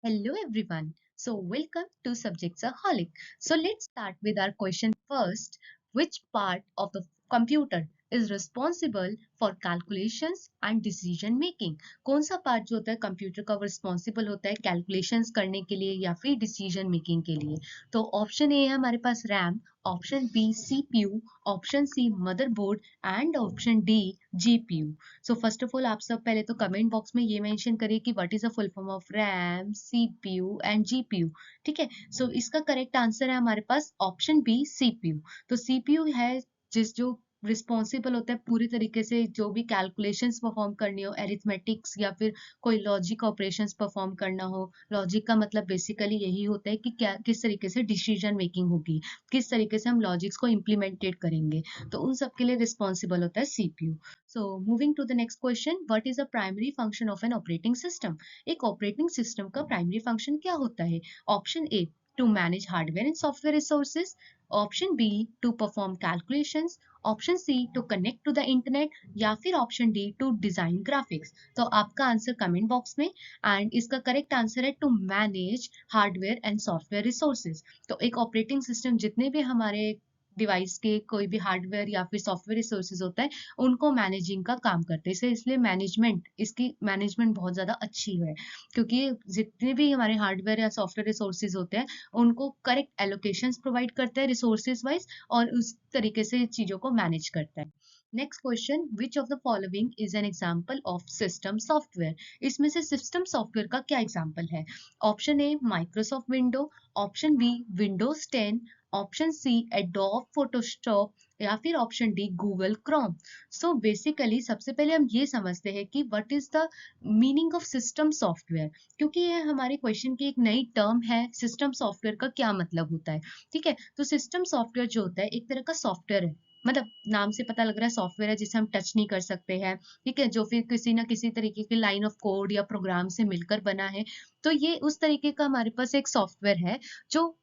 Hello everyone. So welcome to Subjectsaholic. So let's start with our question first. Which part of the computer is responsible for calculations and decision making? कौन सा part जो होता है computer का responsible होता है calculations करने के लिए या फिर डिसीजन मेकिंग के लिए? तो ऑप्शन ए है हमारे पास RAM, option B CPU, option C motherboard and option D GPU. So first of all आप सब पहले तो कमेंट बॉक्स में ये मेंशन करिए कि what is the full form of RAM, CPU and GPU. ठीक है. सो इसका करेक्ट आंसर है हमारे पास ऑप्शन बी सीपीयू. तो सीपीयू है जिस जो रिस्पॉन्सिबल होता है पूरी तरीके से जो भी कैलकुलेशंस परफॉर्म करनी हो, एरिथमेटिक्स या फिर कोई लॉजिक ऑपरेशंस परफॉर्म करना हो. लॉजिक का मतलब बेसिकली यही होता है कि क्या किस तरीके से डिसीजन मेकिंग होगी, किस तरीके से हम लॉजिक्स को इम्प्लीमेंटेड करेंगे. तो उन सब के लिए रिस्पॉन्सिबल होता है CPU. So moving to the next question, what is the primary function of an operating system? एक operating system का primary function क्या होता है? Option A, to manage hardware and software resources. Option B, to perform calculations. Option C, to connect to the internet. या फिर Option D, to design graphics. तो आपका answer comment box में. And इसका correct answer है to manage hardware and software resources. तो एक operating system जितने भी हमारे डिवाइस के कोई भी हार्डवेयर या फिर सॉफ्टवेयर रिसोर्सेज होता है उनको मैनेजिंग का काम करते हैं. इसलिए मैनेजमेंट इसकी मैनेजमेंट बहुत ज़्यादा अच्छी है क्योंकि जितने भी हमारे हार्डवेयर या सॉफ्टवेयर रिसोर्सेज होते हैं उनको करेक्ट एलोकेशंस प्रोवाइड करता है रिसोर्सेज वाइज और उस तरीके से चीज़ों को मैनेज करता है. Next question, which of the following is an example of system software? इसमें से सिस्टम सॉफ्टवेयर का क्या एग्जाम्पल है? Option A Microsoft window, option B Windows 10, option C Adobe Photoshop या फिर option D Google Chrome. So basically सबसे पहले हम ये समझते हैं कि what is the meaning of system software, क्योंकि ये हमारे क्वेश्चन की एक नई टर्म है. सिस्टम सॉफ्टवेयर का क्या मतलब होता है? ठीक है. तो सिस्टम सॉफ्टवेयर जो होता है एक तरह का सॉफ्टवेयर है, मतलब नाम से पता लग रहा है सॉफ्टवेयर है जिसे हम टच नहीं कर सकते हैं. ठीक है. जो फिर किसी ना किसी तरीके की लाइन ऑफ कोड या प्रोग्राम से मिलकर बना है. तो ये उस तरीके का हमारे पास एक सॉफ्टवेयर है जो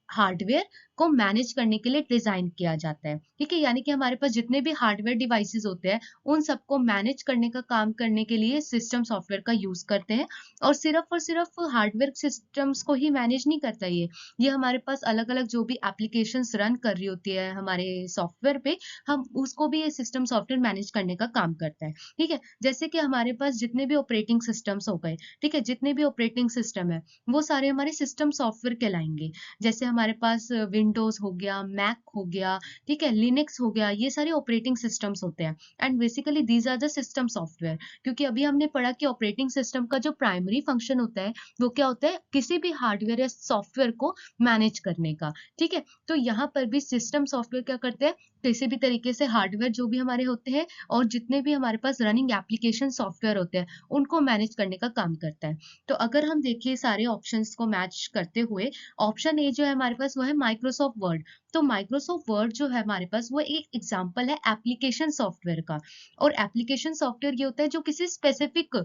हार्डवेयर को मैनेज करने के लिए डिजाइन किया जाता है. ठीक है. यानी कि हमारे पास जितने भी हार्डवेयर डिवाइसेस होते हैं उन सबको मैनेज करने का काम करने के लिए सिस्टम सॉफ्टवेयर का यूज करते हैं. और सिर्फ हार्डवेयर सिस्टम्स को ही मैनेज नहीं करता ये हमारे पास अलग अलग जो भी एप्लीकेशंस रन कर रही होती है हमारे सॉफ्टवेयर पे, हम उसको भी ये सिस्टम सॉफ्टवेयर मैनेज करने का काम करता है. ठीक है. जैसे कि हमारे पास जितने भी ऑपरेटिंग सिस्टम्स हो गए, ठीक है, जितने भी ऑपरेटिंग सिस्टम है वो सारे हमारे सिस्टम सॉफ्टवेयर कहलाएंगे. जैसे हमारे पास विंडोज हो गया, मैक हो गया, ठीक है, लिनक्स हो गया, ये सारे ऑपरेटिंग सिस्टम्स होते हैं. And basically these are the system software. क्योंकि अभी हमने पढ़ा कि ऑपरेटिंग सिस्टम का जो प्राइमरी फंक्शन होता है वो क्या होता है, किसी भी हार्डवेयर या सॉफ्टवेयर को मैनेज करने का. ठीक है. तो यहाँ पर भी सिस्टम सॉफ्टवेयर क्या करते हैं, किसी भी तरीके से हार्डवेयर जो भी हमारे होते हैं और जितने भी हमारे पास रनिंग एप्लीकेशन सॉफ्टवेयर होते हैं उनको मैनेज करने का काम करता है. तो अगर हम देखिए सारे ऑप्शंस को मैच करते हुए, ऑप्शन ए जो है हमारे पास वो है माइक्रोसॉफ्ट वर्ड. तो माइक्रोसॉफ्ट वर्ड जो है हमारे पास वो एक एग्जांपल है एप्लीकेशन सॉफ्टवेयर का. और एप्लीकेशन सॉफ्टवेयर ये होता है जो किसी स्पेसिफिक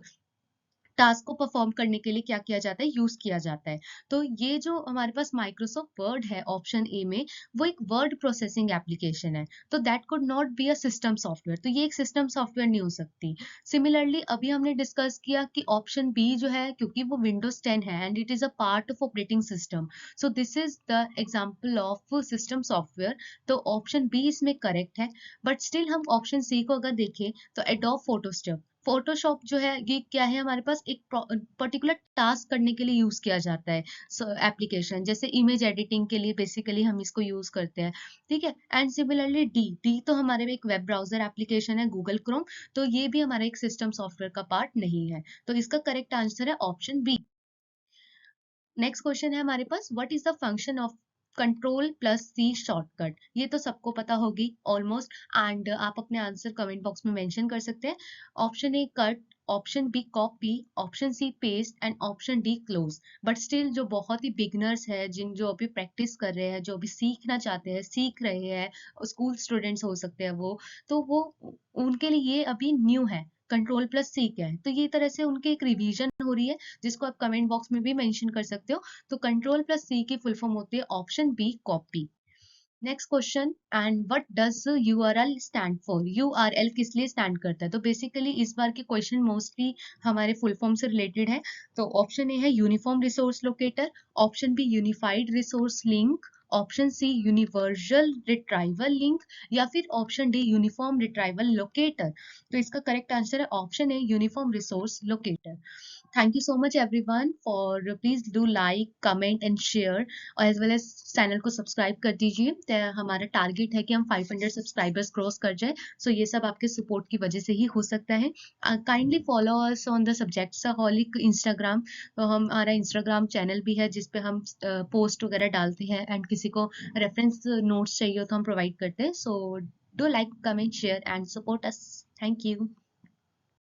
टास्क को परफॉर्म करने के लिए क्या किया जाता है, यूज किया जाता है. तो ये जो हमारे पास माइक्रोसॉफ्ट वर्ड है ऑप्शन ए में, वो एक वर्ड प्रोसेसिंग एप्लीकेशन है. तो that could not be a system software. तो ये एक सिस्टम सॉफ्टवेयर नहीं हो सकती. सिमिलरली अभी हमने डिस्कस किया कि ऑप्शन बी जो है क्योंकि वो विंडोज 10 है and it is a part of operating system, so this is the example of system software. तो ऑप्शन बी इसमें करेक्ट है. बट स्टिल हम ऑप्शन सी को अगर देखें तो एडोब फोटोशॉप जो है ये क्या है, हमारे पास एक पर्टिकुलर टास्क करने के लिए यूज किया जाता है. एप्लीकेशन जैसे इमेज एडिटिंग के लिए बेसिकली हम इसको यूज करते हैं. ठीक है. एंड सिमिलरली डी डी तो हमारे में एक वेब ब्राउजर एप्लीकेशन है गूगल क्रोम. तो ये भी हमारा एक सिस्टम सॉफ्टवेयर का पार्ट नहीं है. तो इसका करेक्ट आंसर है ऑप्शन बी. नेक्स्ट क्वेश्चन है हमारे पास, what is the function of control plus C shortcut? ये तो सबको पता होगी ऑलमोस्ट. एंड आप अपने आंसर कमेंट बॉक्स में मेंशन कर सकते हैं. Option A cut, option B copy, option C paste and option D close. But still जो बहुत ही बिगनर्स है, जिन जो अभी प्रैक्टिस कर रहे हैं, जो अभी सीखना चाहते हैं, सीख रहे हैं, स्कूल स्टूडेंट्स हो सकते हैं वो, तो वो उनके लिए ये अभी न्यू है. कंट्रोल प्लस सी क्या है, तो ये तरह से उनकी एक रिवीजन हो रही है जिसको आप कमेंट बॉक्स में भी मेंशन कर सकते हो. तो कंट्रोल प्लस सी की फुल फॉर्म होती है option B copy. Next question, and what does URL stand for? URL किस लिए स्टैंड करता है? तो बेसिकली इस बार के क्वेश्चन मोस्टली हमारे फुल फॉर्म से रिलेटेड है। तो ऑप्शन ए है uniform resource locator, option B unified resource link, option C universal retrieval link, या फिर option D uniform retrieval locator. तो इसका करेक्ट आंसर है option A uniform resource locator. Thank you so much everyone for please do like, comment and share as well as channel को subscribe कर दीजिए। हमारा target है कि हम 500 सब्सक्राइबर्स क्रॉस कर जाए। सो ये सब आपके सपोर्ट की वजह से ही हो सकता है। Kindly follow us on the सब्जेक्ट्सaholic इंस्टाग्राम। तो हमारा इंस्टाग्राम चैनल भी है जिसपे हम पोस्ट वगैरह डालते हैं, एंड किसी को रेफरेंस नोट्स चाहिए हो तो हम प्रोवाइड करते हैं। So do like, comment, share and support us. Thank you.